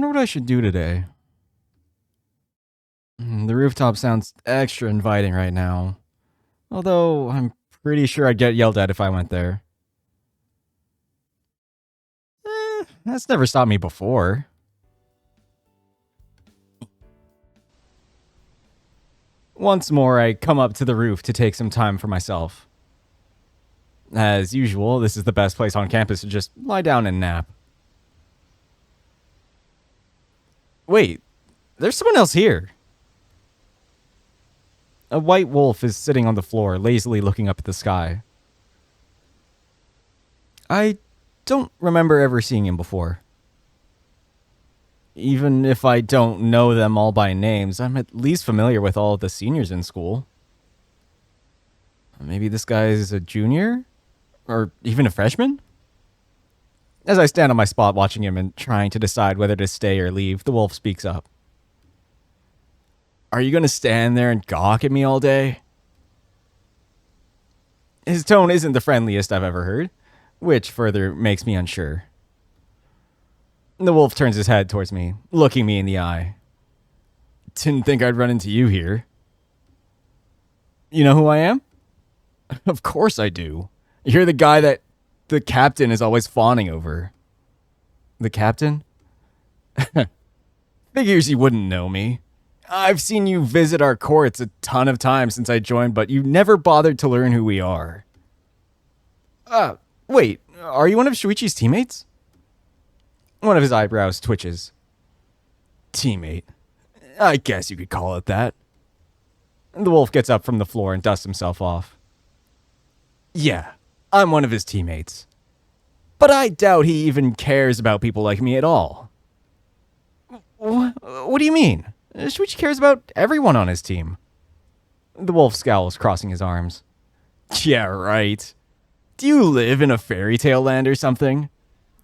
wonder what I should do today. The rooftop sounds extra inviting right now. Although, I'm pretty sure I'd get yelled at if I went there. That's never stopped me before. Once more, I come up to the roof to take some time for myself. As usual, this is the best place on campus to just lie down and nap. Wait, there's someone else here. A white wolf is sitting on the floor, lazily looking up at the sky. I don't remember ever seeing him before. Even if I don't know them all by names, I'm at least familiar with all of the seniors in school. Maybe this guy's a junior? Or even a freshman? As I stand on my spot watching him and trying to decide whether to stay or leave, the wolf speaks up. Are you going to stand there and gawk at me all day? His tone isn't the friendliest I've ever heard, which further makes me unsure. The wolf turns his head towards me, looking me in the eye. Didn't think I'd run into you here. You know who I am? Of course I do. You're the guy that the captain is always fawning over. The captain? Figures you wouldn't know me. I've seen you visit our courts a ton of times since I joined, but you never bothered to learn who we are. Wait, are you one of Shuichi's teammates? One of his eyebrows twitches. Teammate? I guess you could call it that. The wolf gets up from the floor and dusts himself off. Yeah, I'm one of his teammates. But I doubt he even cares about people like me at all. What do you mean? Shuichi cares about everyone on his team. The wolf scowls, crossing his arms. Yeah, right. Do you live in a fairy tale land or something?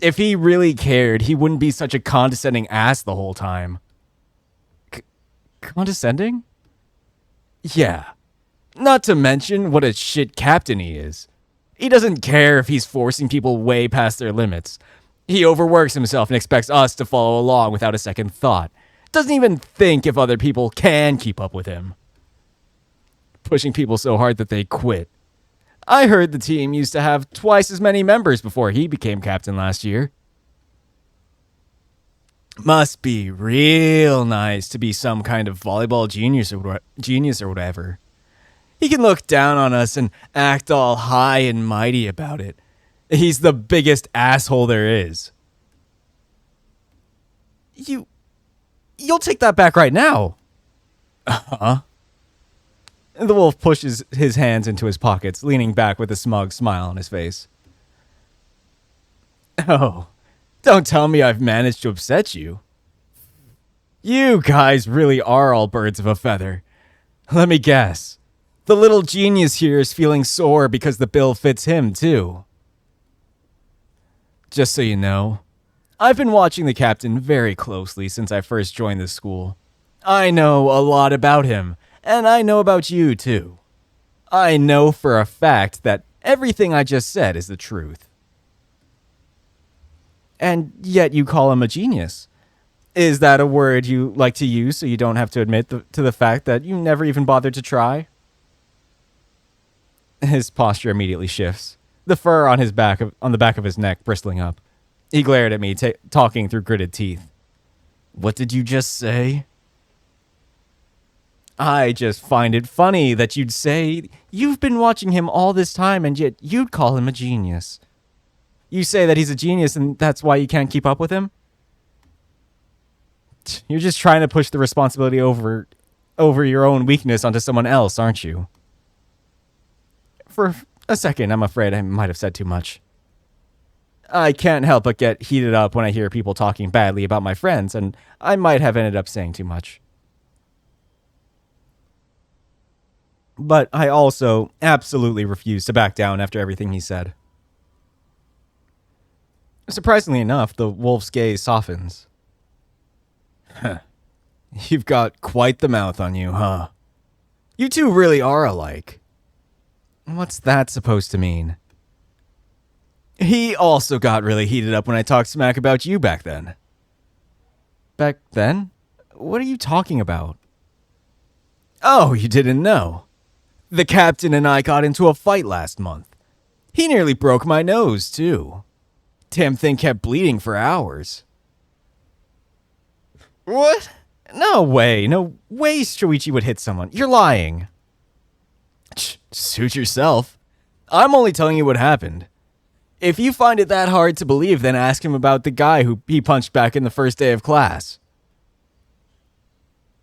If he really cared, he wouldn't be such a condescending ass the whole time. Condescending? Yeah. Not to mention what a shit captain he is. He doesn't care if he's forcing people way past their limits. He overworks himself and expects us to follow along without a second thought. Doesn't even think if other people can keep up with him. Pushing people so hard that they quit. I heard the team used to have twice as many members before he became captain last year. Must be real nice to be some kind of volleyball genius or whatever. He can look down on us and act all high and mighty about it. He's the biggest asshole there is. You'll take that back right now. Huh? The wolf pushes his hands into his pockets, leaning back with a smug smile on his face. Oh, don't tell me I've managed to upset you. You guys really are all birds of a feather. Let me guess. The little genius here is feeling sore because the bill fits him, too. Just so you know, I've been watching the captain very closely since I first joined this school. I know a lot about him, and I know about you, too. I know for a fact that everything I just said is the truth. And yet you call him a genius. Is that a word you like to use so you don't have to admit to the fact that you never even bothered to try? His posture immediately shifts, the fur on the back of his neck bristling up. He glared at me, talking through gritted teeth. What did you just say? I just find it funny that you'd say you've been watching him all this time and yet you'd call him a genius. You say that he's a genius and that's why you can't keep up with him? You're just trying to push the responsibility over your own weakness onto someone else, aren't you? For a second, I'm afraid I might have said too much. I can't help but get heated up when I hear people talking badly about my friends, and I might have ended up saying too much. But I also absolutely refuse to back down after everything he said. Surprisingly enough, the wolf's gaze softens. You've got quite the mouth on you, huh? You two really are alike. What's that supposed to mean? He also got really heated up when I talked smack about you back then. Back then? What are you talking about? Oh, you didn't know. The captain and I got into a fight last month. He nearly broke my nose, too. Damn thing kept bleeding for hours. What? No way Shuichi would hit someone. You're lying. Suit yourself. I'm only telling you what happened. If you find it that hard to believe, then ask him about the guy who he punched back in the first day of class.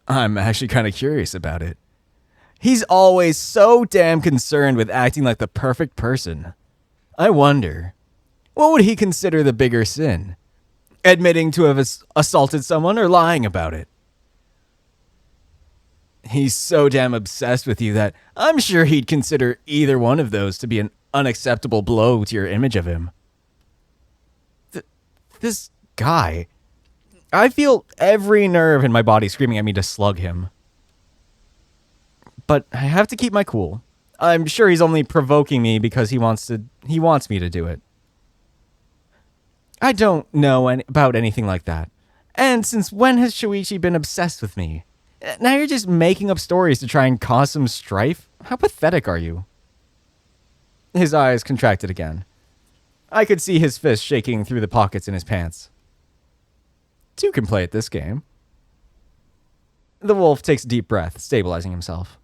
I'm actually kind of curious about it. He's always so damn concerned with acting like the perfect person. I wonder, what would he consider the bigger sin? Admitting to have assaulted someone or lying about it? He's so damn obsessed with you that I'm sure he'd consider either one of those to be an unacceptable blow to your image of him. This guy, I feel every nerve in my body screaming at me to slug him. But I have to keep my cool. I'm sure he's only provoking me because he wants me to do it. I don't know about anything like that. And since when has Shuichi been obsessed with me? Now you're just making up stories to try and cause some strife? How pathetic are you? His eyes contracted again. I could see his fist shaking through the pockets in his pants. Two can play at this game. The wolf takes a deep breath, stabilizing himself.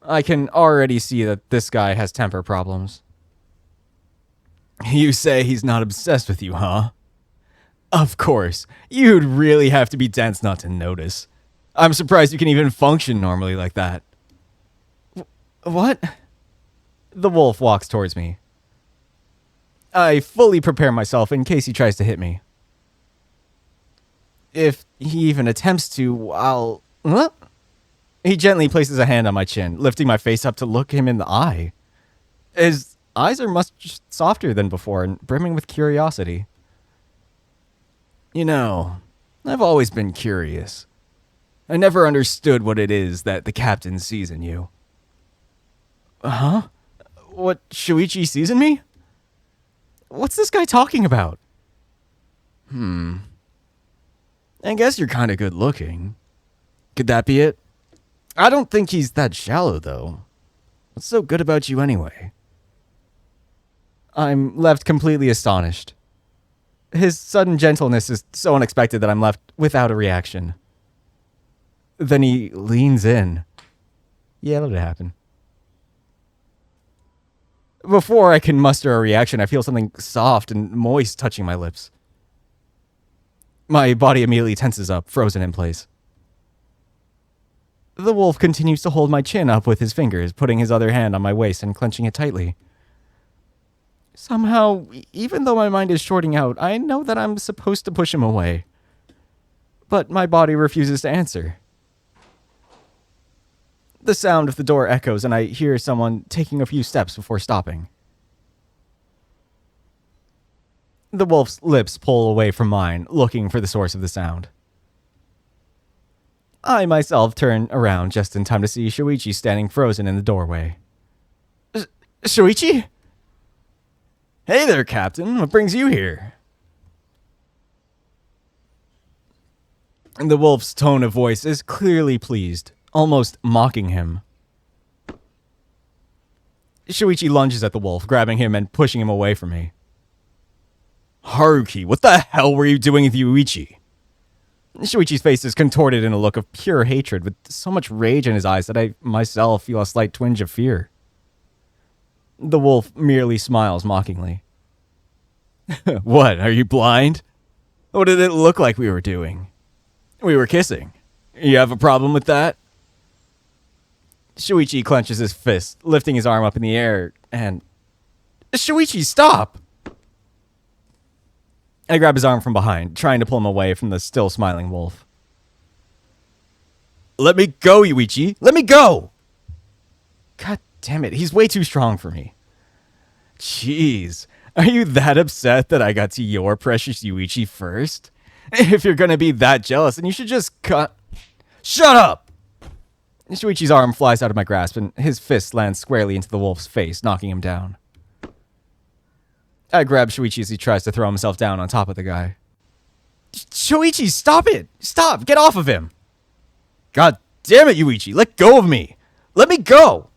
I can already see that this guy has temper problems. You say he's not obsessed with you, huh? Of course. You'd really have to be dense not to notice. I'm surprised you can even function normally like that. What? The wolf walks towards me. I fully prepare myself in case he tries to hit me. If he even attempts to, I'll... Huh? He gently places a hand on my chin, lifting my face up to look him in the eye. His eyes are much softer than before and brimming with curiosity. You know, I've always been curious. I never understood what it is that the captain sees in you. Huh? What Shuichi sees in me? What's this guy talking about? I guess you're kind of good looking. Could that be it? I don't think he's that shallow, though. What's so good about you anyway? I'm left completely astonished. His sudden gentleness is so unexpected that I'm left without a reaction. Then he leans in. Yeah, let it happen. Before I can muster a reaction, I feel something soft and moist touching my lips. My body immediately tenses up, frozen in place. The wolf continues to hold my chin up with his fingers, putting his other hand on my waist and clenching it tightly. Somehow, even though my mind is shorting out, I know that I'm supposed to push him away. But my body refuses to answer. The sound of the door echoes, and I hear someone taking a few steps before stopping. The wolf's lips pull away from mine, looking for the source of the sound. I myself turn around just in time to see Shuichi standing frozen in the doorway. Shuichi? Hey there, Captain. What brings you here? The wolf's tone of voice is clearly pleased, almost mocking him. Shuichi lunges at the wolf, grabbing him and pushing him away from me. Haruki, what the hell were you doing with Yuichi? Shuichi's face is contorted in a look of pure hatred, with so much rage in his eyes that I myself feel a slight twinge of fear. The wolf merely smiles mockingly. What, are you blind? What did it look like we were doing? We were kissing. You have a problem with that? Shuichi clenches his fist, lifting his arm up in the air, and... Shuichi, stop! I grab his arm from behind, trying to pull him away from the still smiling wolf. Let me go, Yuichi! Let me go! God damn it, he's way too strong for me. Jeez, are you that upset that I got to your precious Yuichi first? If you're gonna be that jealous, then you should just cut... Shut up! Shuichi's arm flies out of my grasp, and his fist lands squarely into the wolf's face, knocking him down. I grab Shuichi as he tries to throw himself down on top of the guy. Shoichi, stop it! Stop! Get off of him! God damn it, Yuichi! Let go of me! Let me go!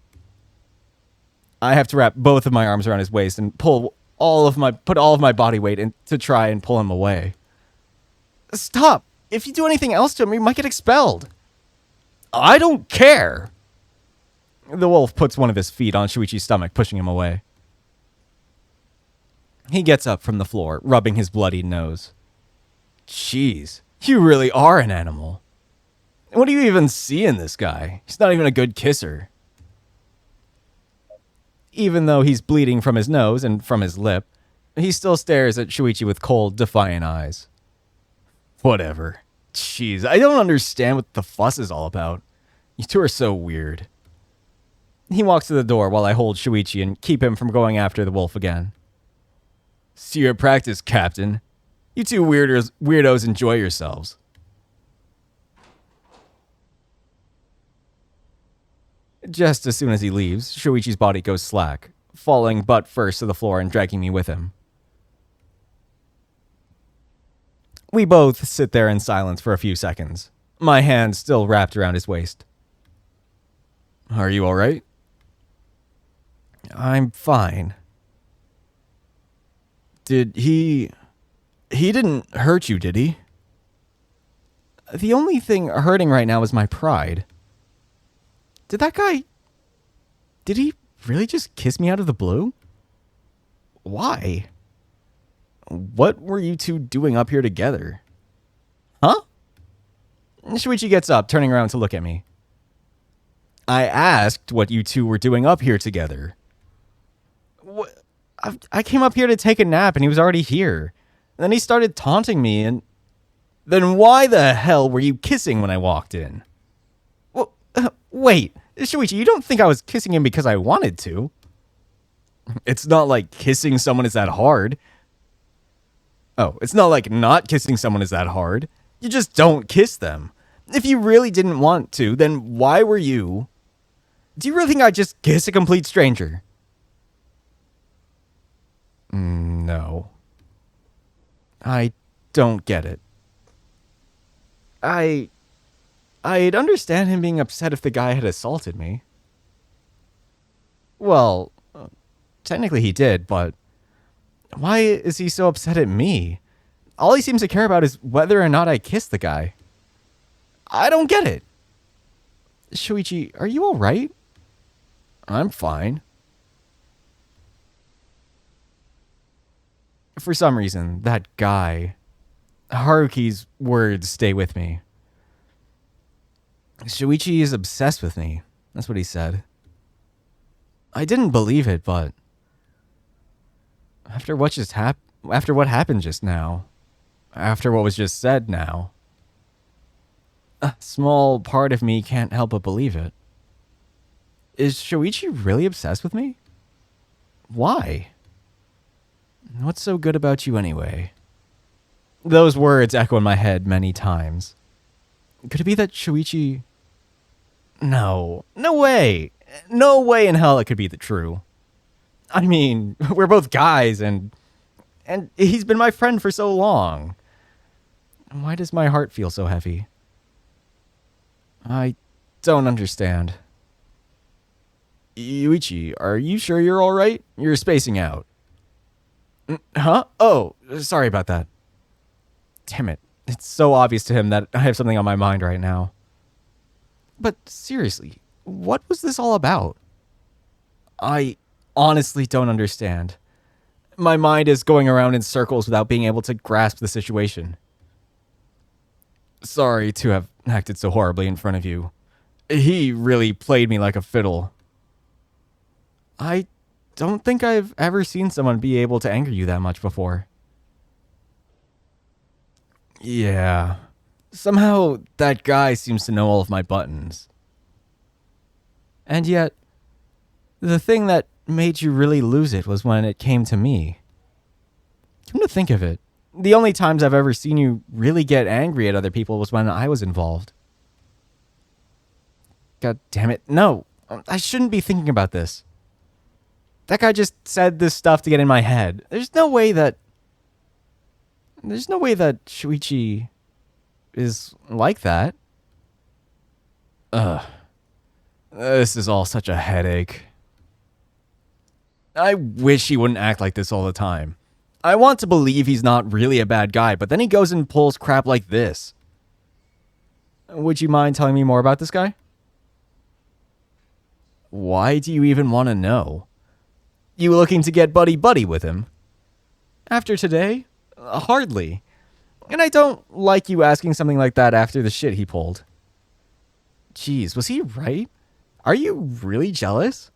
I have to wrap both of my arms around his waist and put all of my body weight in to try and pull him away. Stop! If you do anything else to him, you might get expelled. I don't care! The wolf puts one of his feet on Shuichi's stomach, pushing him away. He gets up from the floor, rubbing his bloodied nose. Jeez, you really are an animal. What do you even see in this guy? He's not even a good kisser. Even though he's bleeding from his nose and from his lip, he still stares at Shuichi with cold, defiant eyes. Whatever. Jeez, I don't understand what the fuss is all about. You two are so weird. He walks to the door while I hold Shuichi and keep him from going after the wolf again. See you at practice, Captain. You two weirdos enjoy yourselves. Just as soon as he leaves, Shuichi's body goes slack, falling butt first to the floor and dragging me with him. We both sit there in silence for a few seconds, my hand still wrapped around his waist. Are you all right? I'm fine. Did he didn't hurt you, did he? The only thing hurting right now is my pride. Did he really just kiss me out of the blue? Why? What were you two doing up here together? Huh? Shuichi gets up, turning around to look at me. I asked what you two were doing up here together. What? I came up here to take a nap and he was already here. And then he started taunting me and... Then why the hell were you kissing when I walked in? Well, wait, Shuichi, you don't think I was kissing him because I wanted to? It's not like kissing someone is that hard. Oh, it's not like not kissing someone is that hard. You just don't kiss them. If you really didn't want to, then why were you... Do you really think I'd just kiss a complete stranger? No. I don't get it. I'd understand him being upset if the guy had assaulted me. Well, technically he did, but why is he so upset at me? All he seems to care about is whether or not I kissed the guy. I don't get it. Shuichi, are you all right? I'm fine. For some reason, that guy, Haruki's words stay with me. Shuichi is obsessed with me. That's what he said. I didn't believe it, but after what happened just now, after what was just said now, a small part of me can't help but believe it. Is Shuichi really obsessed with me? Why? What's so good about you anyway? Those words echo in my head many times. Could it be that Shuichi... No way. No way in hell it could be true. I mean, we're both guys and he's been my friend for so long. Why does my heart feel so heavy? I don't understand. Yuichi, are you sure you're all right? You're spacing out. Huh? Oh, sorry about that. Damn it. It's so obvious to him that I have something on my mind right now. But seriously, what was this all about? I honestly don't understand. My mind is going around in circles without being able to grasp the situation. Sorry to have acted so horribly in front of you. He really played me like a fiddle. I don't think I've ever seen someone be able to anger you that much before. Yeah. Somehow, that guy seems to know all of my buttons. And yet, the thing that made you really lose it was when it came to me. Come to think of it, the only times I've ever seen you really get angry at other people was when I was involved. God damn it. No, I shouldn't be thinking about this. That guy just said this stuff to get in my head. There's no way that... There's no way that Shuichi is like that. Ugh. This is all such a headache. I wish he wouldn't act like this all the time. I want to believe he's not really a bad guy, but then he goes and pulls crap like this. Would you mind telling me more about this guy? Why do you even want to know? You looking to get buddy-buddy with him? After today? Hardly. And I don't like you asking something like that after the shit he pulled. Jeez, was he right? Are you really jealous?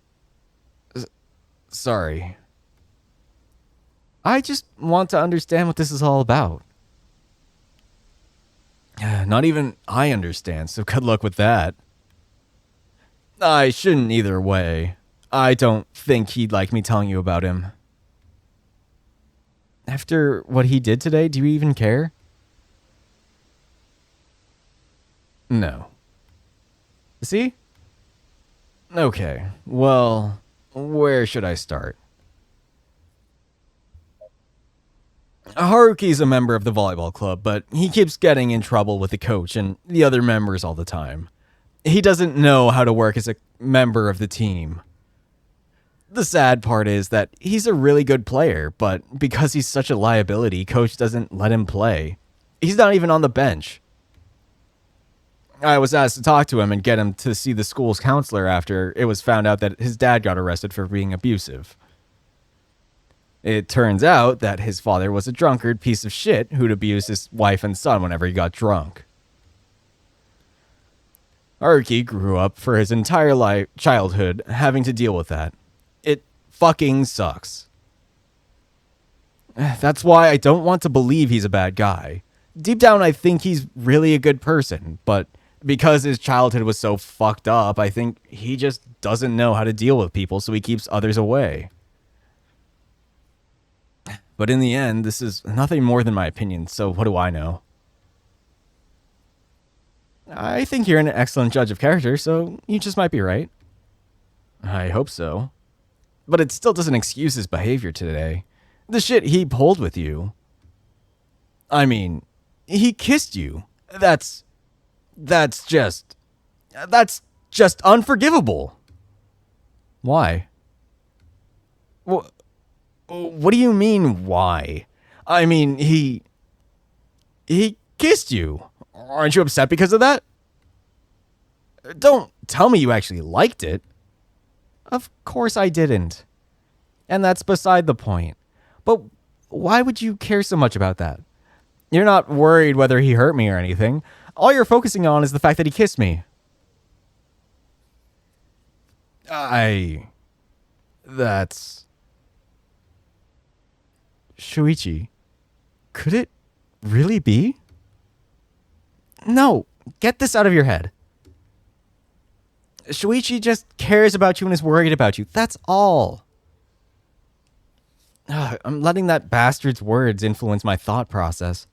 Sorry. I just want to understand what this is all about. Not even I understand, so good luck with that. I shouldn't either way. I don't think he'd like me telling you about him. After what he did today, do you even care? No. See? Okay, well, where should I start? Haruki's a member of the volleyball club, but he keeps getting in trouble with the coach and the other members all the time. He doesn't know how to work as a member of the team. The sad part is that he's a really good player, but because he's such a liability, coach doesn't let him play. He's not even on the bench. I was asked to talk to him and get him to see the school's counselor after it was found out that his dad got arrested for being abusive. It turns out that his father was a drunkard piece of shit who'd abuse his wife and son whenever he got drunk. Haruki grew up for his entire childhood having to deal with that. It fucking sucks. That's why I don't want to believe he's a bad guy. Deep down, I think he's really a good person, but because his childhood was so fucked up, I think he just doesn't know how to deal with people, so he keeps others away. But in the end, this is nothing more than my opinion, so what do I know? I think you're an excellent judge of character, so you just might be right. I hope so. But it still doesn't excuse his behavior today. The shit he pulled with you. I mean, he kissed you. That's just unforgivable. Why? What do you mean, why? I mean, he kissed you. Aren't you upset because of that? Don't tell me you actually liked it. Of course I didn't. And that's beside the point. But why would you care so much about that? You're not worried whether he hurt me or anything. All you're focusing on is the fact that he kissed me. That's... Shuichi, could it really be? No, get this out of your head. Shuichi just cares about you and is worried about you. That's all. I'm letting that bastard's words influence my thought process.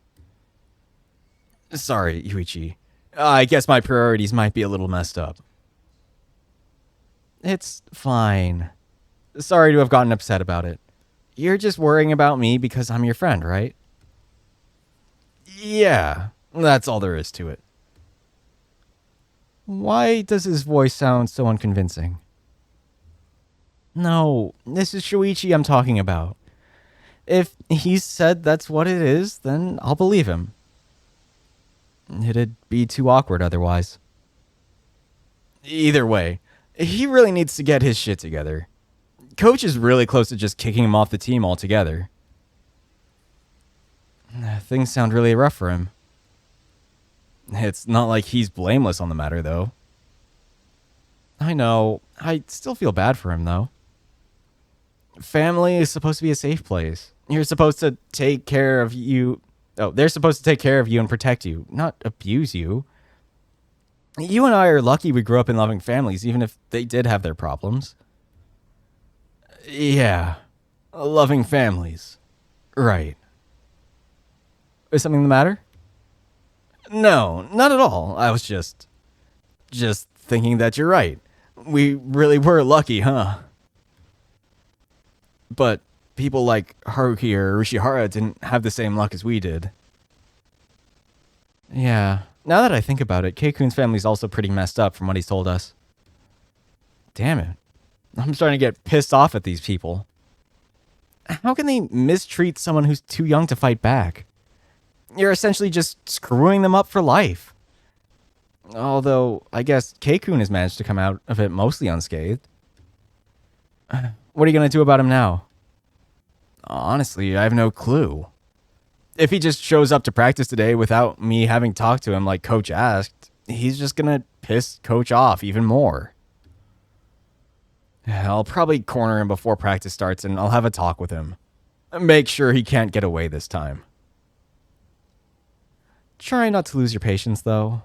Sorry, Yuichi. I guess my priorities might be a little messed up. It's fine. Sorry to have gotten upset about it. You're just worrying about me because I'm your friend, right? Yeah, that's all there is to it. Why does his voice sound so unconvincing? No, this is Shuichi I'm talking about. If he said that's what it is, then I'll believe him. It'd be too awkward otherwise. Either way, he really needs to get his shit together. Coach is really close to just kicking him off the team altogether. Things sound really rough for him. It's not like he's blameless on the matter, though. I know. I still feel bad for him, though. Family is supposed to be a safe place. You're supposed to take care of you. Oh, they're supposed to take care of you and protect you, not abuse you. You and I are lucky we grew up in loving families, even if they did have their problems. Yeah, loving families. Right. Is something the matter? No, not at all. I was just thinking that you're right. We really were lucky, huh? But people like Haruki or Ushihara didn't have the same luck as we did. Yeah, now that I think about it, Keikun's family's also pretty messed up from what he's told us. Damn it. I'm starting to get pissed off at these people. How can they mistreat someone who's too young to fight back? You're essentially just screwing them up for life. Although, I guess Keikun has managed to come out of it mostly unscathed. What are you going to do about him now? Honestly, I have no clue. If he just shows up to practice today without me having talked to him like Coach asked, he's just going to piss Coach off even more. I'll probably corner him before practice starts and I'll have a talk with him. Make sure he can't get away this time. Try not to lose your patience, though.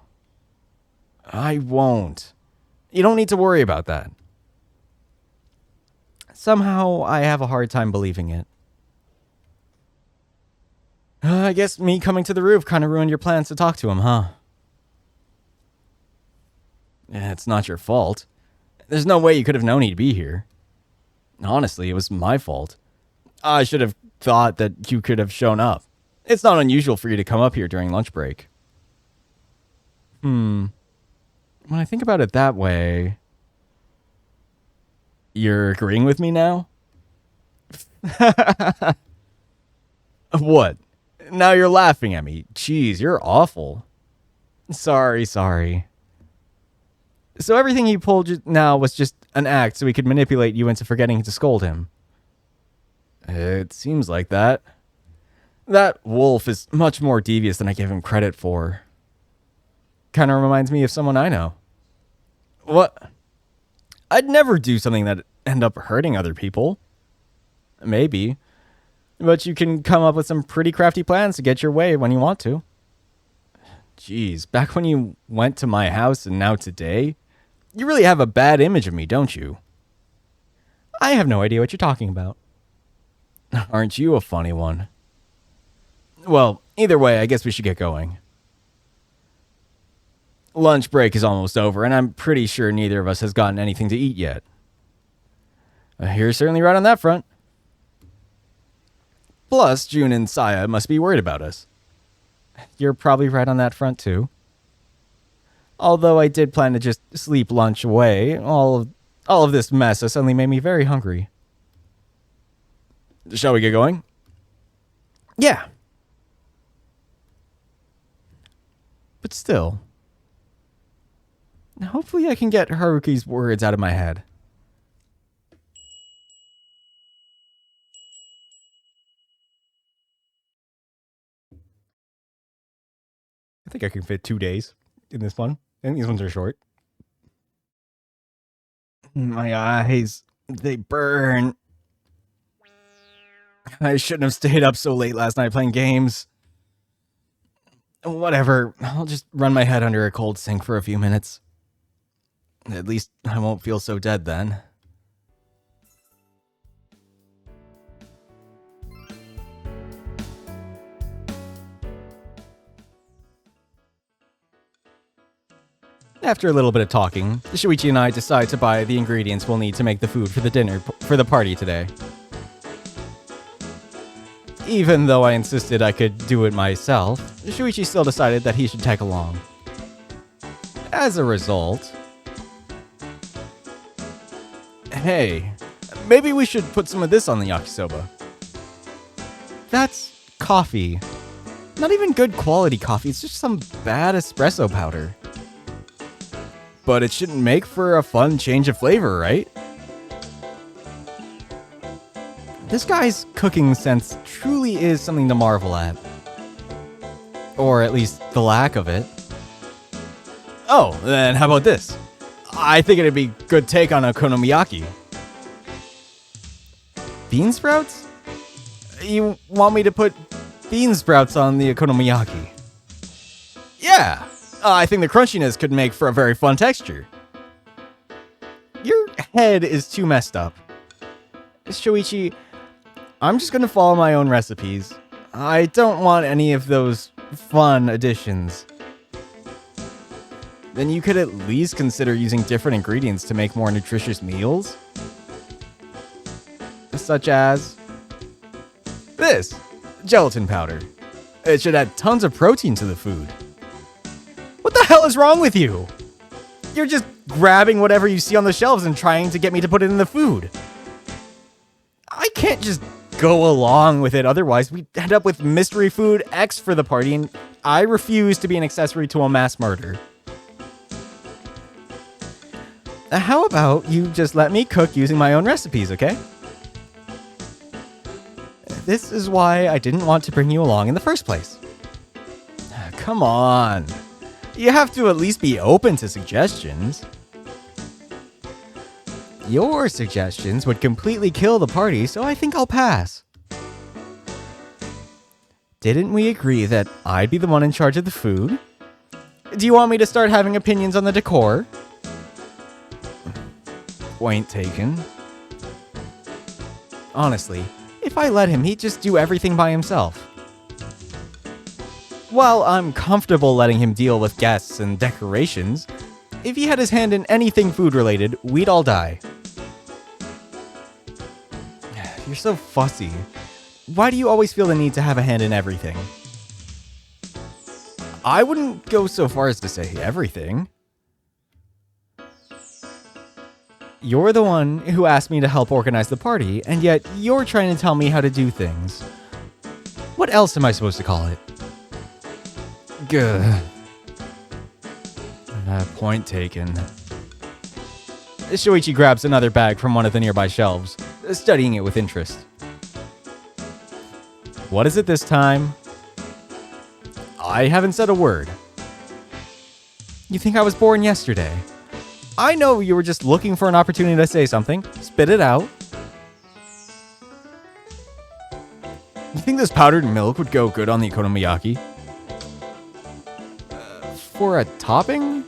I won't. You don't need to worry about that. Somehow, I have a hard time believing it. I guess me coming to the roof kind of ruined your plans to talk to him, huh? It's not your fault. There's no way you could have known he'd be here. Honestly, it was my fault. I should have thought that you could have shown up. It's not unusual for you to come up here during lunch break. When I think about it that way... You're agreeing with me now? What? Now you're laughing at me. Jeez, you're awful. Sorry. So everything he pulled now was just an act so he could manipulate you into forgetting to scold him. It seems like that. That wolf is much more devious than I give him credit for. Kind of reminds me of someone I know. What? I'd never do something that end up hurting other people. Maybe. But you can come up with some pretty crafty plans to get your way when you want to. Jeez, back when you went to my house and now today, you really have a bad image of me, don't you? I have no idea what you're talking about. Aren't you a funny one? Well, either way, I guess we should get going. Lunch break is almost over, and I'm pretty sure neither of us has gotten anything to eat yet. You're certainly right on that front. Plus, June and Saya must be worried about us. You're probably right on that front, too. Although I did plan to just sleep lunch away, all of this mess has suddenly made me very hungry. Shall we get going? Yeah. But still... Hopefully I can get Haruki's words out of my head. I think I can fit 2 days in this one. I think these ones are short. My eyes, they burn. I shouldn't have stayed up so late last night playing games. Whatever, I'll just run my head under a cold sink for a few minutes. At least I won't feel so dead then. After a little bit of talking, Shuichi and I decide to buy the ingredients we'll need to make the food for the party today. Even though I insisted I could do it myself, Shuichi still decided that he should tag along. As a result... Hey, maybe we should put some of this on the yakisoba. That's coffee. Not even good quality coffee, it's just some bad espresso powder. But it shouldn't make for a fun change of flavor, right? This guy's cooking sense truly is something to marvel at. Or at least the lack of it. Oh, then how about this? I think it'd be a good take on okonomiyaki. Bean sprouts? You want me to put bean sprouts on the okonomiyaki? Yeah! I think the crunchiness could make for a very fun texture. Your head is too messed up. Shoichi, I'm just gonna follow my own recipes. I don't want any of those fun additions. Then you could at least consider using different ingredients to make more nutritious meals. Such as... This, gelatin powder. It should add tons of protein to the food. What the hell is wrong with you? You're just grabbing whatever you see on the shelves and trying to get me to put it in the food. I can't just go along with it, otherwise we end up with mystery food X for the party, and I refuse to be an accessory to a mass murder. How about you just let me cook using my own recipes, okay? This is why I didn't want to bring you along in the first place. Come on. You have to at least be open to suggestions. Your suggestions would completely kill the party, so I think I'll pass. Didn't we agree that I'd be the one in charge of the food? Do you want me to start having opinions on the decor? Point taken. Honestly, if I let him, he'd just do everything by himself. While I'm comfortable letting him deal with guests and decorations, if he had his hand in anything food-related, we'd all die. You're so fussy. Why do you always feel the need to have a hand in everything? I wouldn't go so far as to say everything. You're the one who asked me to help organize the party, and yet you're trying to tell me how to do things. What else am I supposed to call it? Good. Point taken. Shuichi grabs another bag from one of the nearby shelves, studying it with interest. What is it this time? I haven't said a word. You think I was born yesterday? I know you were just looking for an opportunity to say something. Spit it out. You think this powdered milk would go good on the okonomiyaki? For a topping?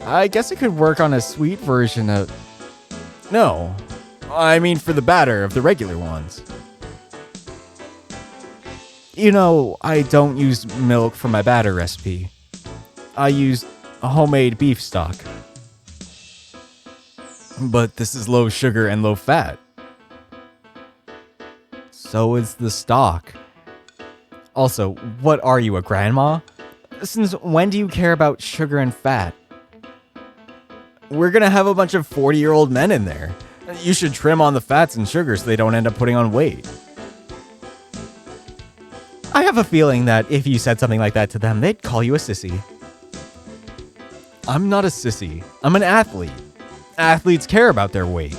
I guess it could work on a sweet version of... No. I mean for the batter of the regular ones. You know, I don't use milk for my batter recipe. I use a homemade beef stock. But this is low sugar and low fat. So is the stock. Also, what are you, a grandma? Since when do you care about sugar and fat? We're gonna have a bunch of 40-year-old men in there. You should trim on the fats and sugar so they don't end up putting on weight. I have a feeling that if you said something like that to them, they'd call you a sissy. I'm not a sissy. I'm an athlete. Athletes care about their weight.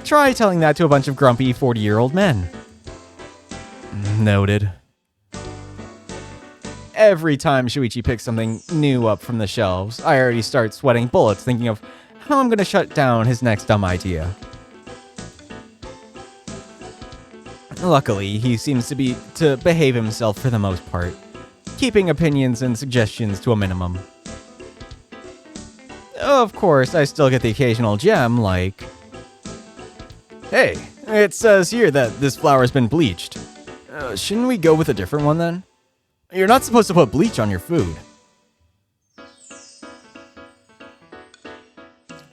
Try telling that to a bunch of grumpy 40-year-old men. Noted. Every time Shuichi picks something new up from the shelves, I already start sweating bullets thinking of how I'm going to shut down his next dumb idea. Luckily, he seems to behave himself for the most part, keeping opinions and suggestions to a minimum. Of course, I still get the occasional gem like, hey, it says here that this flower's been bleached. Shouldn't we go with a different one then? You're not supposed to put bleach on your food.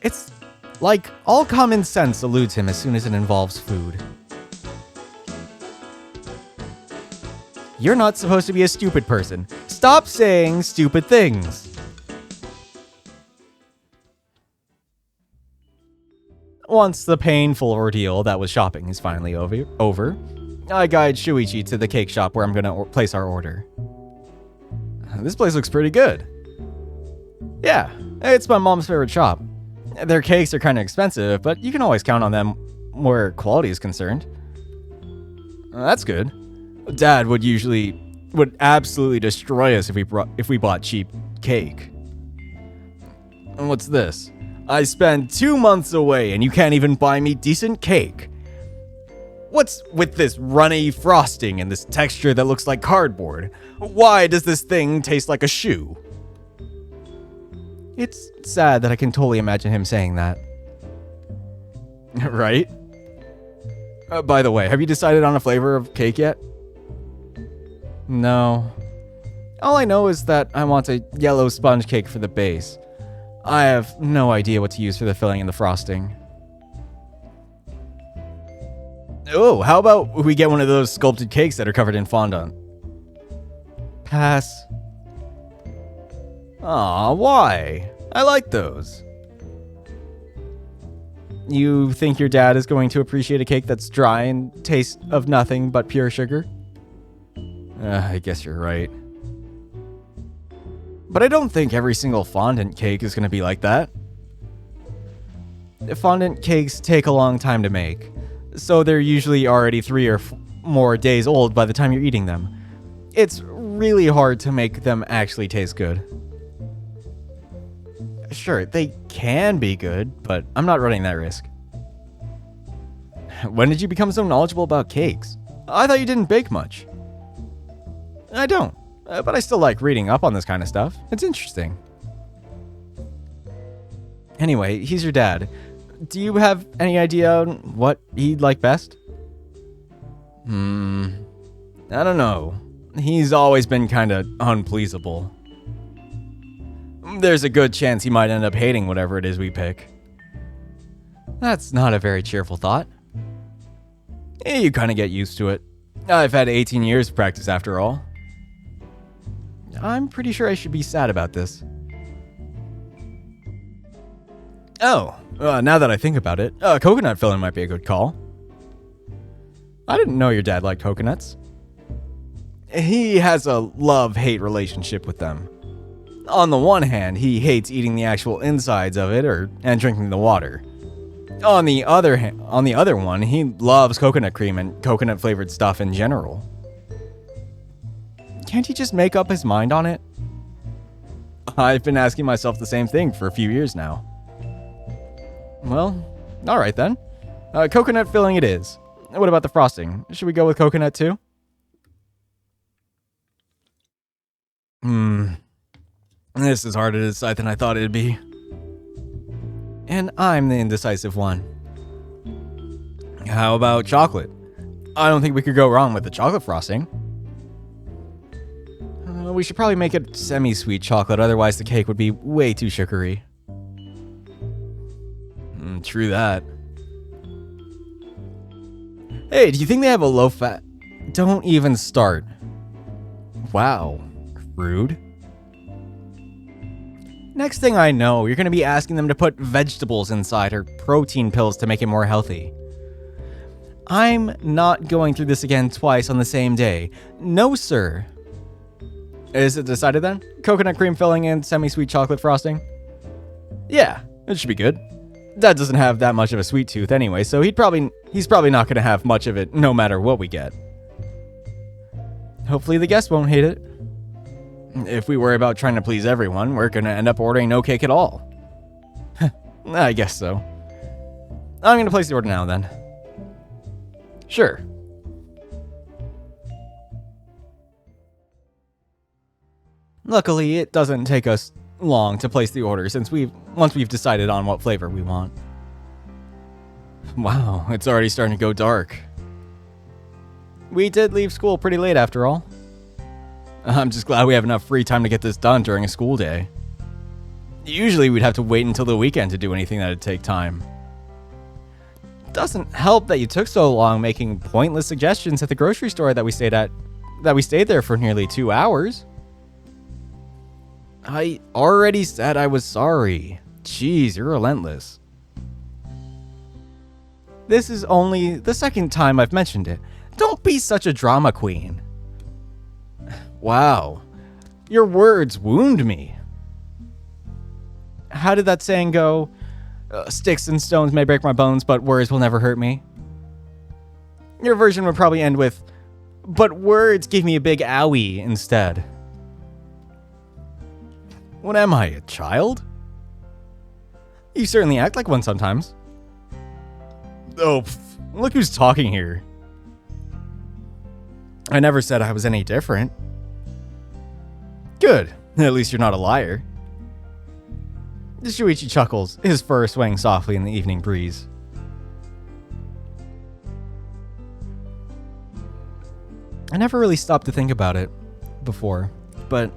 It's like all common sense eludes him as soon as it involves food. You're not supposed to be a stupid person. Stop saying stupid things. Once the painful ordeal that was shopping is finally over, I guide Shuichi to the cake shop where I'm gonna place our order. This place looks pretty good. Yeah, it's my mom's favorite shop. Their cakes are kind of expensive, but you can always count on them where quality is concerned. That's good. Dad would absolutely destroy us if we bought cheap cake. And what's this? I spend 2 months away and you can't even buy me decent cake. What's with this runny frosting and this texture that looks like cardboard? Why does this thing taste like a shoe? It's sad that I can totally imagine him saying that. Right? By the way, have you decided on a flavor of cake yet? No. All I know is that I want a yellow sponge cake for the base. I have no idea what to use for the filling and the frosting. Oh, how about we get one of those sculpted cakes that are covered in fondant? Pass. Aw, why? I like those. You think your dad is going to appreciate a cake that's dry and tastes of nothing but pure sugar? I guess you're right. But I don't think every single fondant cake is going to be like that. Fondant cakes take a long time to make, so they're usually already 3 or more days old by the time you're eating them. It's really hard to make them actually taste good. Sure, they can be good, but I'm not running that risk. When did you become so knowledgeable about cakes? I thought you didn't bake much. I don't, but I still like reading up on this kind of stuff. It's interesting. Anyway, he's your dad. Do you have any idea on what he'd like best? I don't know. He's always been kinda unpleasable. There's a good chance he might end up hating whatever it is we pick. That's not a very cheerful thought. You kinda get used to it. I've had 18 years of practice after all. I'm pretty sure I should be sad about this. Oh, now that I think about it, coconut filling might be a good call. I didn't know your dad liked coconuts. He has a love-hate relationship with them. On the one hand, he hates eating the actual insides of it and drinking the water. On the other one, he loves coconut cream and coconut-flavored stuff in general. Can't he just make up his mind on it? I've been asking myself the same thing for a few years now. Well, alright then. Coconut filling it is. What about the frosting? Should we go with coconut too? This is harder to decide than I thought it'd be. And I'm the indecisive one. How about chocolate? I don't think we could go wrong with the chocolate frosting. We should probably make it semi-sweet chocolate, otherwise the cake would be way too sugary. True that. Hey, do you think they have a low-fat... Don't even start. Wow. Rude. Next thing I know, you're going to be asking them to put vegetables inside or protein pills to make it more healthy. I'm not going through this again twice on the same day. No, sir. Is it decided then? Coconut cream filling and semi-sweet chocolate frosting? Yeah, it should be good. Dad doesn't have that much of a sweet tooth anyway, so he's probably not going to have much of it no matter what we get. Hopefully the guests won't hate it. If we worry about trying to please everyone, we're going to end up ordering no cake at all. I guess so. I'm going to place the order now then. Sure. Luckily, it doesn't take us long to place the order since once we've decided on what flavor we want. Wow, it's already starting to go dark. We did leave school pretty late after all. I'm just glad we have enough free time to get this done during a school day. Usually we'd have to wait until the weekend to do anything that'd take time. Doesn't help that you took so long making pointless suggestions at the grocery store that we stayed there for nearly 2 hours. I already said I was sorry. Jeez, you're relentless. This is only the second time I've mentioned it. Don't be such a drama queen. Wow, your words wound me. How did that saying go? Sticks and stones may break my bones, but words will never hurt me. Your version would probably end with, but words give me a big owie instead. What am I, a child? You certainly act like one sometimes. Oh, look who's talking here. I never said I was any different. Good. At least you're not a liar. Shuichi chuckles, his fur swaying softly in the evening breeze. I never really stopped to think about it before, but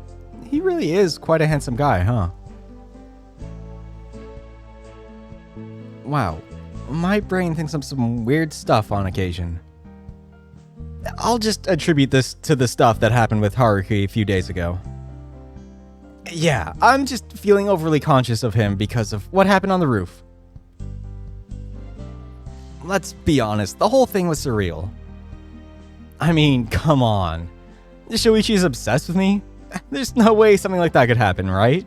he really is quite a handsome guy, huh? Wow. My brain thinks of some weird stuff on occasion. I'll just attribute this to the stuff that happened with Haruki a few days ago. Yeah, I'm just feeling overly conscious of him because of what happened on the roof. Let's be honest, the whole thing was surreal. I mean, come on. Shuichi's obsessed with me? There's no way something like that could happen, right?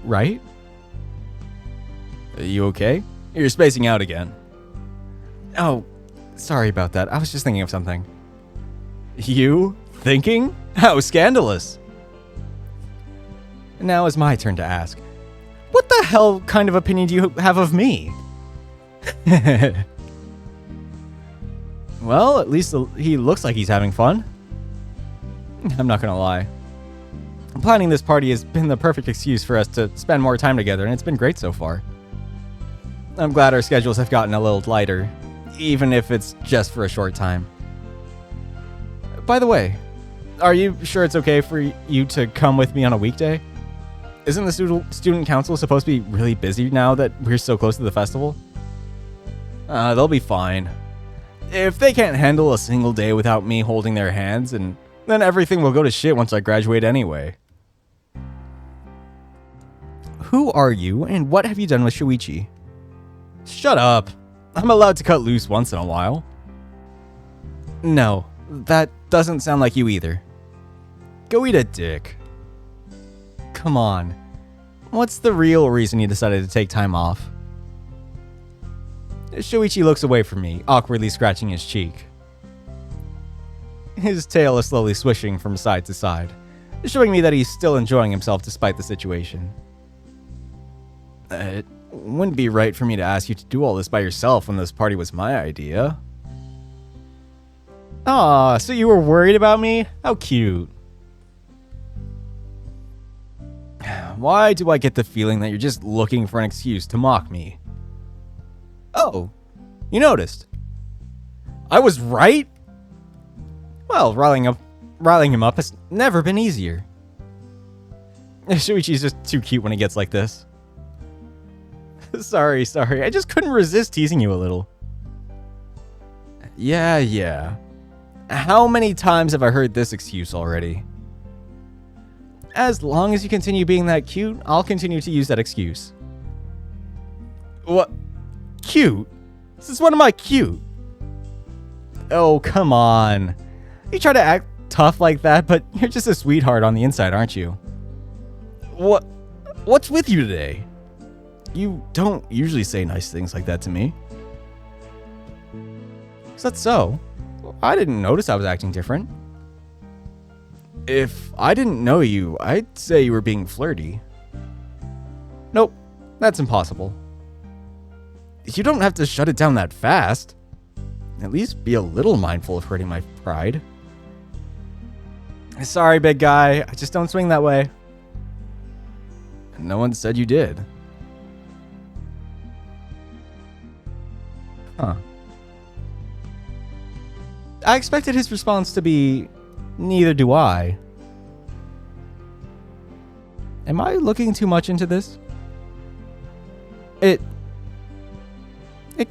Right? Are you okay? You're spacing out again. Oh, sorry about that. I was just thinking of something. You? Thinking? How scandalous. Now it's my turn to ask. What the hell kind of opinion do you have of me? Well, at least he looks like he's having fun. I'm not gonna lie. Planning this party has been the perfect excuse for us to spend more time together, and it's been great so far. I'm glad our schedules have gotten a little lighter, even if it's just for a short time. By the way, are you sure it's okay for you to come with me on a weekday? Isn't the student council supposed to be really busy now that we're so close to the festival? They'll be fine. If they can't handle a single day without me holding their hands, and then everything will go to shit once I graduate anyway. Who are you, and what have you done with Shuichi? Shut up. I'm allowed to cut loose once in a while. No, that doesn't sound like you either. Go eat a dick. Come on. What's the real reason you decided to take time off? Shuichi looks away from me, awkwardly scratching his cheek. His tail is slowly swishing from side to side, showing me that he's still enjoying himself despite the situation. It wouldn't be right for me to ask you to do all this by yourself when this party was my idea. Aw, so you were worried about me? How cute. Why do I get the feeling that you're just looking for an excuse to mock me? Oh, you noticed. I was right? Well, riling him up has never been easier. Shuichi's just too cute when he gets like this. Sorry, I just couldn't resist teasing you a little. Yeah. How many times have I heard this excuse already? As long as you continue being that cute, I'll continue to use that excuse. What? Cute? Since when am I cute? Oh, come on. You try to act tough like that, but you're just a sweetheart on the inside, aren't you? What's with you today? You don't usually say nice things like that to me. Is that so? I didn't notice I was acting different. If I didn't know you, I'd say you were being flirty. Nope, that's impossible. You don't have to shut it down that fast. At least be a little mindful of hurting my pride. Sorry, big guy. I just don't swing that way. No one said you did. Huh. I expected his response to be, neither do I. Am I looking too much into this? It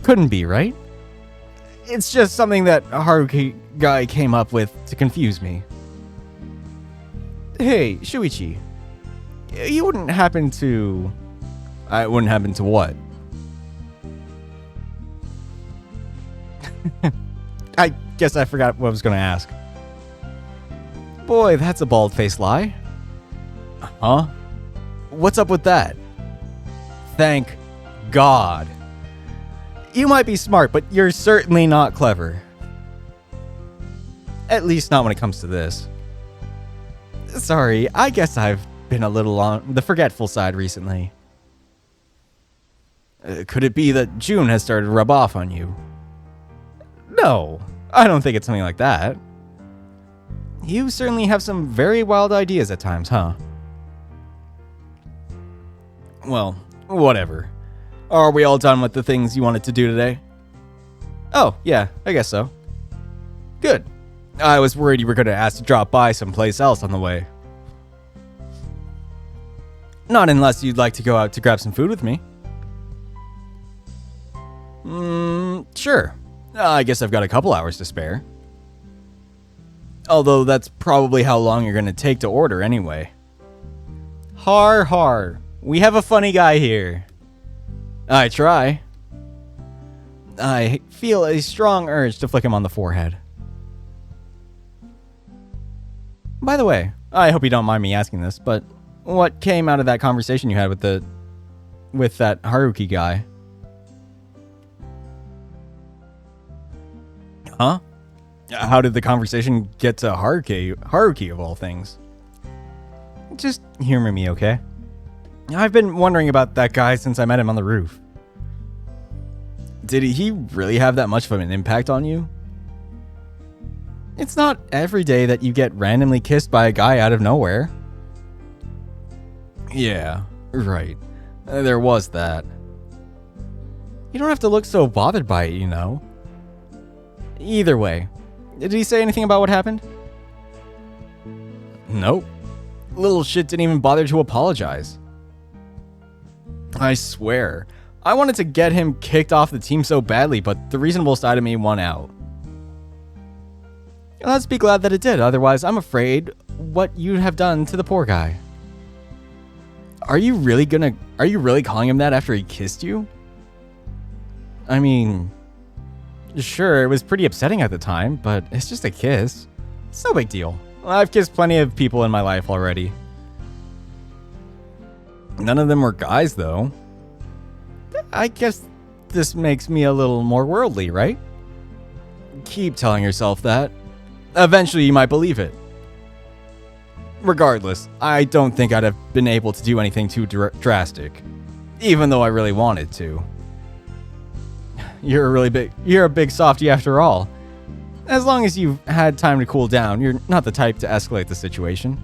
couldn't be, right? It's just something that a Haruki guy came up with to confuse me. Hey, Shuichi. You wouldn't happen to... I wouldn't happen to what? I guess I forgot what I was going to ask. Boy, that's a bald-faced lie. Huh? What's up with that? Thank God. You might be smart, but you're certainly not clever. At least not when it comes to this. Sorry, I guess I've been a little on the forgetful side recently. Could it be that June has started to rub off on you? No, I don't think it's something like that. You certainly have some very wild ideas at times, huh? Well, whatever. Are we all done with the things you wanted to do today? Oh, yeah, I guess so. Good. I was worried you were going to ask to drop by someplace else on the way. Not unless you'd like to go out to grab some food with me. Sure. I guess I've got a couple hours to spare. Although that's probably how long you're gonna take to order anyway. Har har. We have a funny guy here. I try. I feel a strong urge to flick him on the forehead. By the way, I hope you don't mind me asking this, but what came out of that conversation you had with that Haruki guy? Huh? How did the conversation get to Haruki of all things? Just humor me, okay? I've been wondering about that guy since I met him on the roof. Did he really have that much of an impact on you? It's not every day that you get randomly kissed by a guy out of nowhere. Yeah, right. There was that. You don't have to look so bothered by it, you know. Either way, did he say anything about what happened? Nope. Little shit didn't even bother to apologize. I swear, I wanted to get him kicked off the team so badly, but the reasonable side of me won out. Let's be glad that it did, otherwise I'm afraid what you'd have done to the poor guy. Are you really calling him that after he kissed you? I mean, sure, it was pretty upsetting at the time, but it's just a kiss. It's no big deal. I've kissed plenty of people in my life already. None of them were guys, though. I guess this makes me a little more worldly, right? Keep telling yourself that. Eventually, you might believe it. Regardless, I don't think I'd have been able to do anything too drastic, even though I really wanted to. You're a big softie after all. As long as you've had time to cool down, you're not the type to escalate the situation.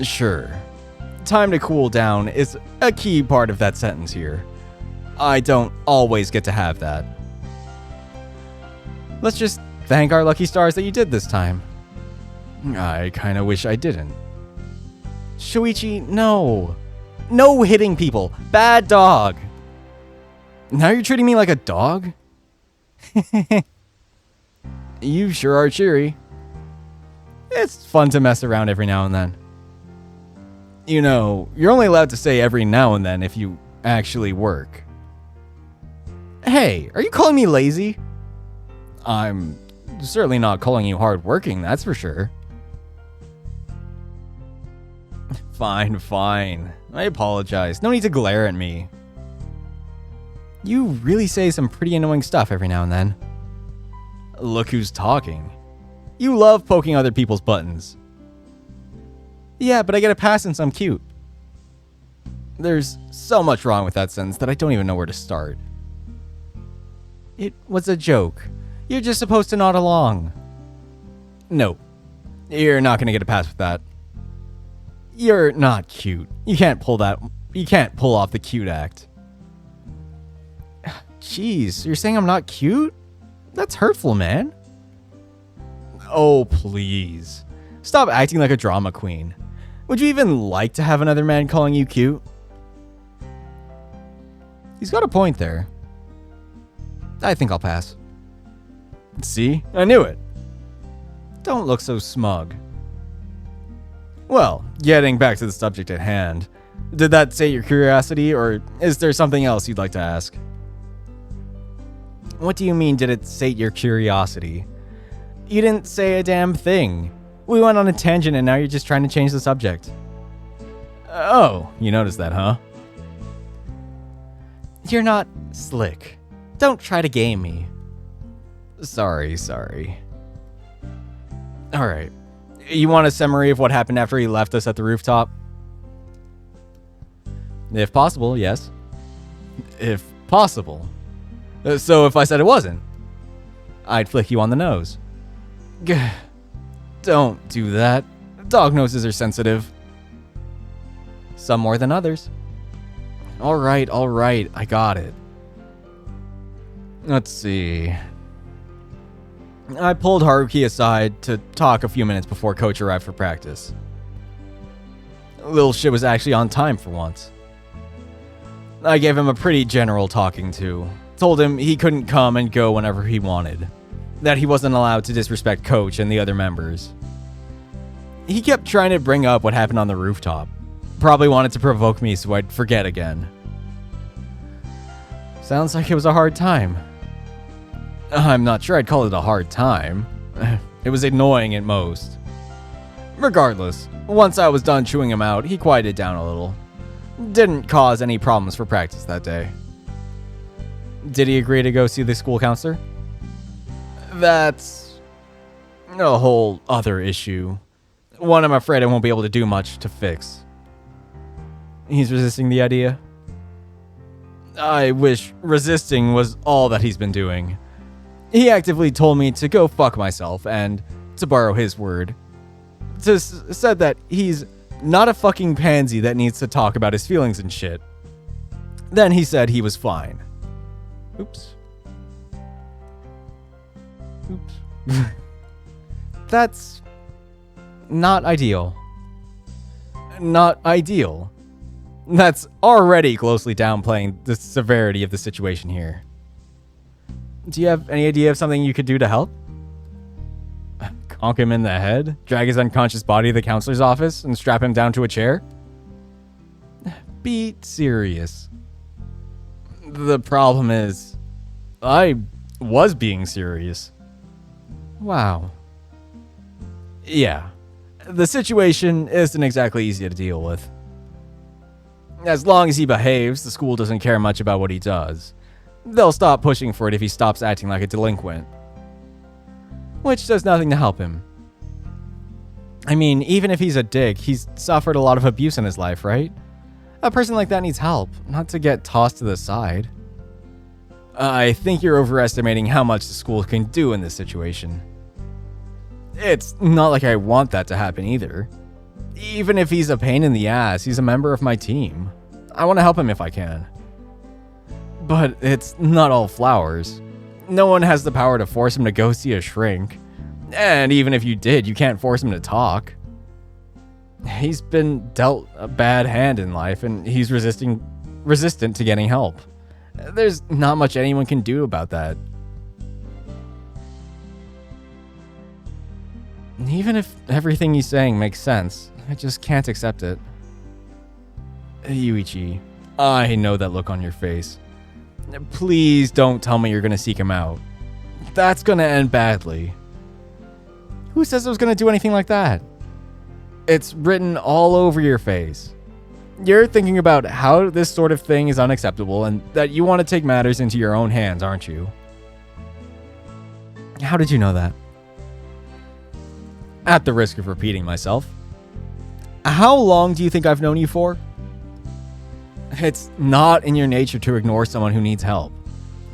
Sure. Time to cool down is a key part of that sentence here. I don't always get to have that. Let's just thank our lucky stars that you did this time. I kinda wish I didn't. Shuichi, no. No hitting people. Bad dog. Now you're treating me like a dog? You sure are cheery. It's fun to mess around every now and then. You know, you're only allowed to say every now and then if you actually work. Hey, are you calling me lazy? I'm certainly not calling you hardworking, that's for sure. Fine, fine. I apologize. No need to glare at me. You really say some pretty annoying stuff every now and then. Look who's talking. You love poking other people's buttons. Yeah, but I get a pass since I'm cute. There's so much wrong with that sentence that I don't even know where to start. It was a joke. You're just supposed to nod along. Nope. You're not gonna get a pass with that. You're not cute. You can't pull off the cute act. Jeez, you're saying I'm not cute? That's hurtful, man. Oh, please. Stop acting like a drama queen. Would you even like to have another man calling you cute? He's got a point there. I think I'll pass. See? I knew it. Don't look so smug. Well, getting back to the subject at hand, did that sate your curiosity, or is there something else you'd like to ask? What do you mean, did it sate your curiosity? You didn't say a damn thing. We went on a tangent and now you're just trying to change the subject. Oh, you noticed that, huh? You're not slick. Don't try to game me. Sorry. Alright. You want a summary of what happened after he left us at the rooftop? If possible, yes. If possible. So if I said it wasn't, I'd flick you on the nose. Gah. Don't do that. Dog noses are sensitive. Some more than others. Alright, I got it. Let's see. I pulled Haruki aside to talk a few minutes before Coach arrived for practice. Little shit was actually on time for once. I gave him a pretty general talking to. Told him he couldn't come and go whenever he wanted. That he wasn't allowed to disrespect Coach and the other members. He kept trying to bring up what happened on the rooftop. Probably wanted to provoke me so I'd forget again. Sounds like it was a hard time. I'm not sure I'd call it a hard time. It was annoying at most. Regardless, once I was done chewing him out, he quieted down a little. Didn't cause any problems for practice that day. Did he agree to go see the school counselor? That's a whole other issue. One I'm afraid I won't be able to do much to fix. He's resisting the idea? I wish resisting was all that he's been doing. He actively told me to go fuck myself and, to borrow his word, said that he's not a fucking pansy that needs to talk about his feelings and shit. Then he said he was fine. Oops. That's not ideal. Not ideal. That's already closely downplaying the severity of the situation here. Do you have any idea of something you could do to help? Conk him in the head? Drag his unconscious body to the counselor's office and strap him down to a chair? Be serious. The problem is, I was being serious. Wow. Yeah. The situation isn't exactly easy to deal with. As long as he behaves, the school doesn't care much about what he does. They'll stop pushing for it if he stops acting like a delinquent. Which does nothing to help him. I mean, even if he's a dick, he's suffered a lot of abuse in his life, right? A person like that needs help, not to get tossed to the side. I think you're overestimating how much the school can do in this situation. It's not like I want that to happen either. Even if he's a pain in the ass, he's a member of my team. I want to help him if I can. But it's not all flowers. No one has the power to force him to go see a shrink. And even if you did, you can't force him to talk. He's been dealt a bad hand in life, and he's resistant to getting help. There's not much anyone can do about that. Even if everything he's saying makes sense, I just can't accept it. Yuichi, I know that look on your face. Please don't tell me you're gonna seek him out. That's gonna end badly. Who says I was gonna do anything like that? It's written all over your face. You're thinking about how this sort of thing is unacceptable and that you want to take matters into your own hands, aren't you? How did you know that? At the risk of repeating myself, how long do you think I've known you for? It's not in your nature to ignore someone who needs help.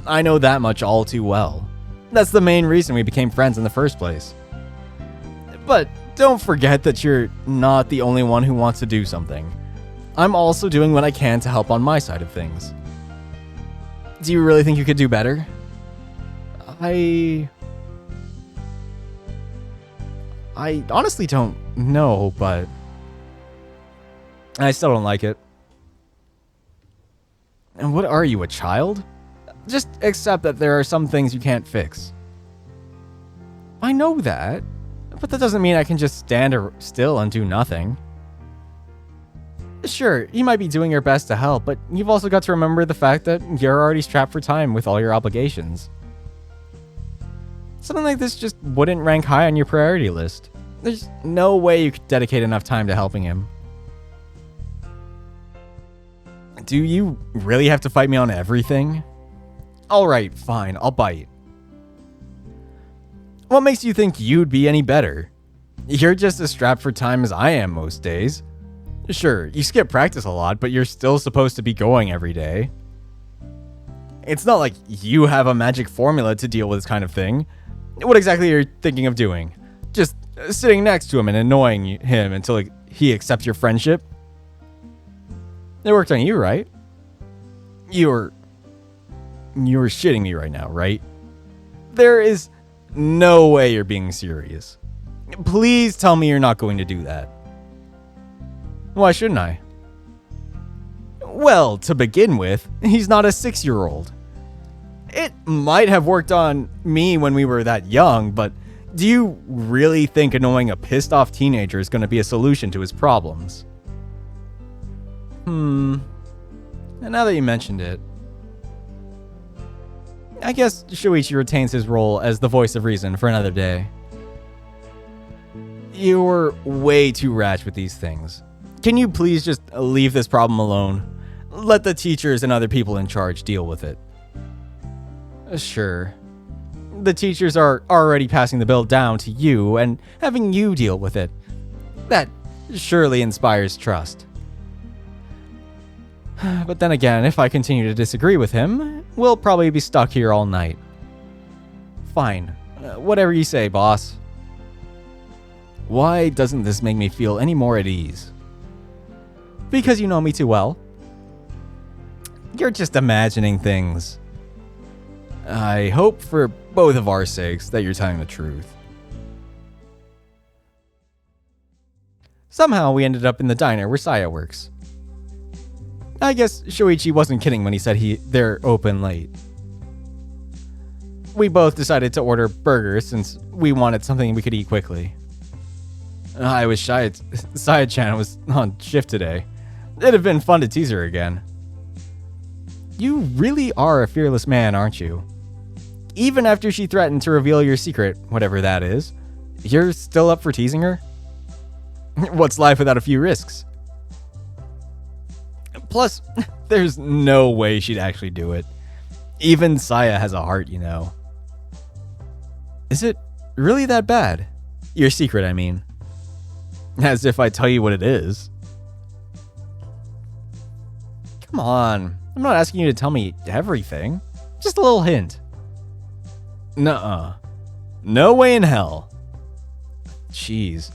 I know that much all too well. That's the main reason we became friends in the first place. But don't forget that you're not the only one who wants to do something. I'm also doing what I can to help on my side of things. Do you really think you could do better? I honestly don't know, but I still don't like it. And what are you, a child? Just accept that there are some things you can't fix. I know that, but that doesn't mean I can just stand still and do nothing. Sure, you might be doing your best to help, but you've also got to remember the fact that you're already strapped for time with all your obligations. Something like this just wouldn't rank high on your priority list. There's no way you could dedicate enough time to helping him. Do you really have to fight me on everything? Alright, fine, I'll bite. What makes you think you'd be any better? You're just as strapped for time as I am most days. Sure, you skip practice a lot, but you're still supposed to be going every day. It's not like you have a magic formula to deal with this kind of thing. What exactly are you thinking of doing? Just sitting next to him and annoying him until he accepts your friendship? It worked on you, right? You're shitting me right now, right? There is no way you're being serious. Please tell me you're not going to do that. Why shouldn't I? Well, to begin with, he's not a 6-year-old. It might have worked on me when we were that young, but do you really think annoying a pissed off teenager is going to be a solution to his problems? And now that you mentioned it, I guess Shuichi retains his role as the voice of reason for another day. You're way too rash with these things. Can you please just leave this problem alone? Let the teachers and other people in charge deal with it. Sure. The teachers are already passing the bill down to you and having you deal with it. That surely inspires trust. But then again, if I continue to disagree with him, we'll probably be stuck here all night. Fine. Whatever you say, boss. Why doesn't this make me feel any more at ease? Because you know me too well. You're just imagining things. I hope for both of our sakes that you're telling the truth. Somehow we ended up in the diner where Saya works. I guess Shuichi wasn't kidding when he said they're open late. We both decided to order burgers since we wanted something we could eat quickly. I was shy Saya-chan was on shift today. It'd have been fun to tease her again. You really are a fearless man, aren't you? Even after she threatened to reveal your secret, whatever that is, you're still up for teasing her? What's life without a few risks? Plus, there's no way she'd actually do it. Even Saya has a heart, you know. Is it really that bad? Your secret, I mean. As if I tell you what it is. Come on. I'm not asking you to tell me everything. Just a little hint. Nuh-uh. No way in hell. Jeez.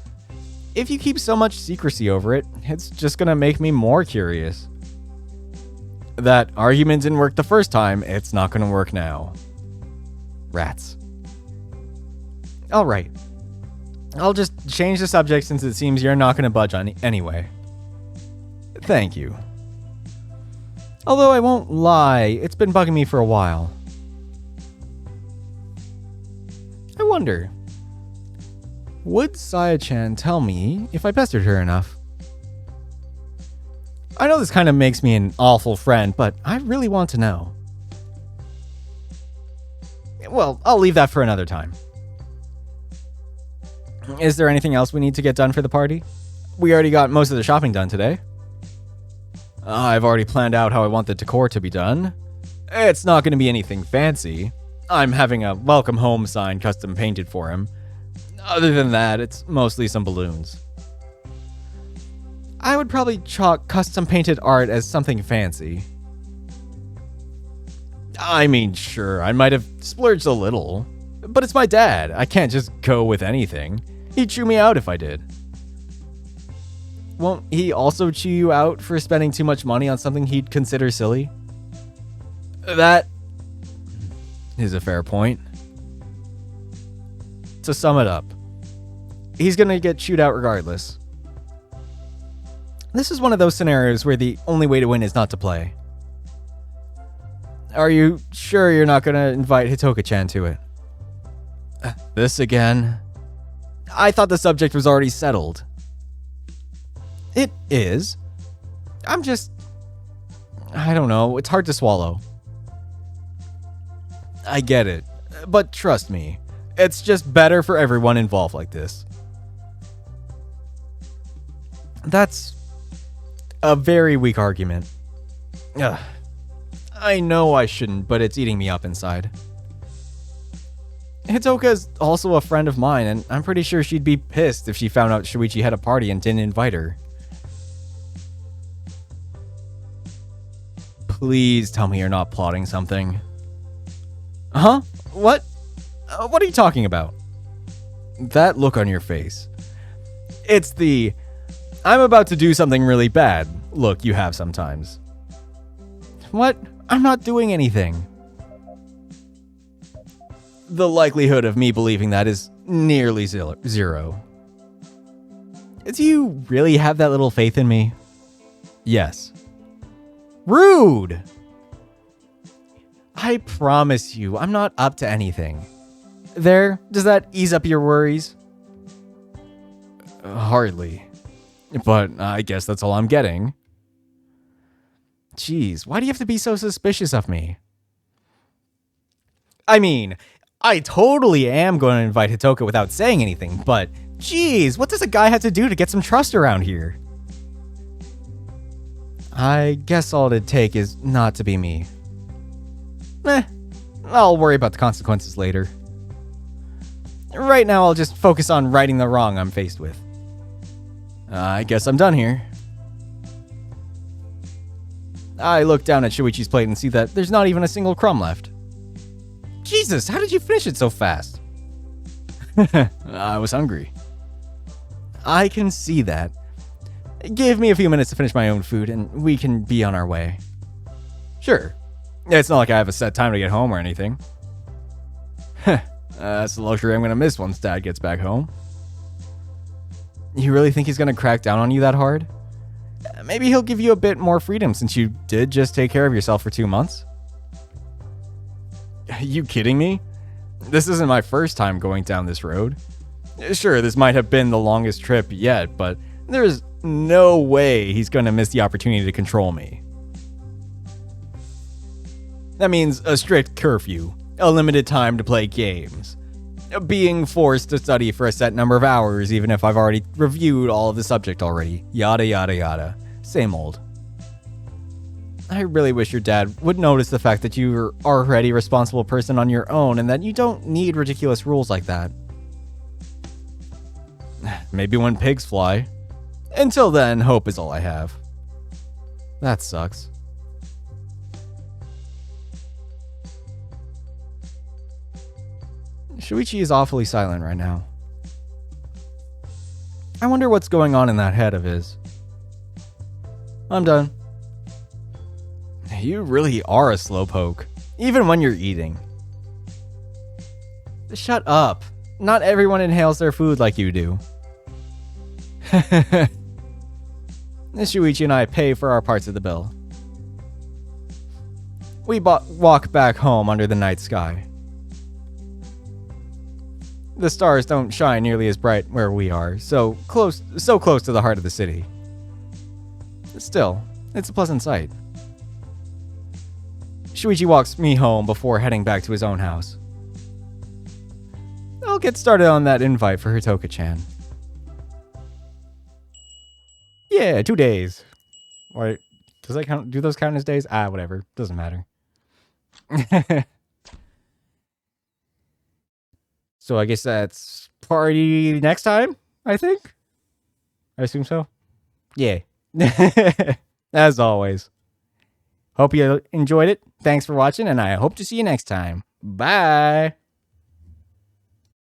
If you keep so much secrecy over it, it's just gonna make me more curious. That argument didn't work the first time, it's not gonna work now. Rats. Alright. I'll just change the subject since it seems you're not gonna budge on anyway. Thank you. Although I won't lie, it's been bugging me for a while. I wonder, would Saya-chan tell me if I pestered her enough? I know this kind of makes me an awful friend, but I really want to know. Well, I'll leave that for another time. Is there anything else we need to get done for the party? We already got most of the shopping done today. I've already planned out how I want the decor to be done. It's not going to be anything fancy. I'm having a welcome home sign custom painted for him. Other than that, it's mostly some balloons. I would probably chalk custom painted art as something fancy. I mean, sure, I might have splurged a little, but it's my dad. I can't just go with anything. He'd chew me out if I did. Won't he also chew you out for spending too much money on something he'd consider silly? That is a fair point. To sum it up, he's gonna get chewed out regardless. This is one of those scenarios where the only way to win is not to play. Are you sure you're not gonna invite Hitoka-chan to it? This again? I thought the subject was already settled. It is. I don't know, it's hard to swallow. I get it, but trust me, it's just better for everyone involved like this. That's a very weak argument. Ugh. I know I shouldn't, but it's eating me up inside. Hitoka's also a friend of mine, and I'm pretty sure she'd be pissed if she found out Shuichi had a party and didn't invite her. Please tell me you're not plotting something. Huh? What? What are you talking about? That look on your face. It's the I'm about to do something really bad look you have sometimes. What? I'm not doing anything. The likelihood of me believing that is nearly zero. Do you really have that little faith in me? Yes. Rude! I promise you, I'm not up to anything. There, does that ease up your worries? Hardly. But I guess that's all I'm getting. Jeez, why do you have to be so suspicious of me? I mean, I totally am going to invite Hitoka without saying anything, but jeez, what does a guy have to do to get some trust around here? I guess all it'd take is not to be me. I'll worry about the consequences later. Right now, I'll just focus on righting the wrong I'm faced with. I guess I'm done here. I look down at Shuichi's plate and see that there's not even a single crumb left. Jesus, how did you finish it so fast? I was hungry. I can see that. Give me a few minutes to finish my own food and we can be on our way. Sure. It's not like I have a set time to get home or anything. That's the luxury I'm going to miss once Dad gets back home. You really think he's going to crack down on you that hard? Maybe he'll give you a bit more freedom since you did just take care of yourself for 2 months. Are you kidding me? This isn't my first time going down this road. Sure, this might have been the longest trip yet, but there's no way he's going to miss the opportunity to control me. That means a strict curfew, a limited time to play games, being forced to study for a set number of hours even if I've already reviewed all of the subject already, yada yada yada. Same old. I really wish your dad would notice the fact that you're already a responsible person on your own and that you don't need ridiculous rules like that. Maybe when pigs fly. Until then, hope is all I have. That sucks. Shuichi is awfully silent right now. I wonder what's going on in that head of his. I'm done. You really are a slowpoke, even when you're eating. Shut up. Not everyone inhales their food like you do. Shuichi and I pay for our parts of the bill. We walk back home under the night sky. The stars don't shine nearly as bright where we are, so close to the heart of the city. Still, it's a pleasant sight. Shuichi walks me home before heading back to his own house. I'll get started on that invite for Hitoka-chan. Yeah, 2 days. Or does that count? Do those count as days? Whatever. Doesn't matter. So I guess that's party next time, I think? I assume so. Yeah. As always. Hope you enjoyed it. Thanks for watching, and I hope to see you next time. Bye.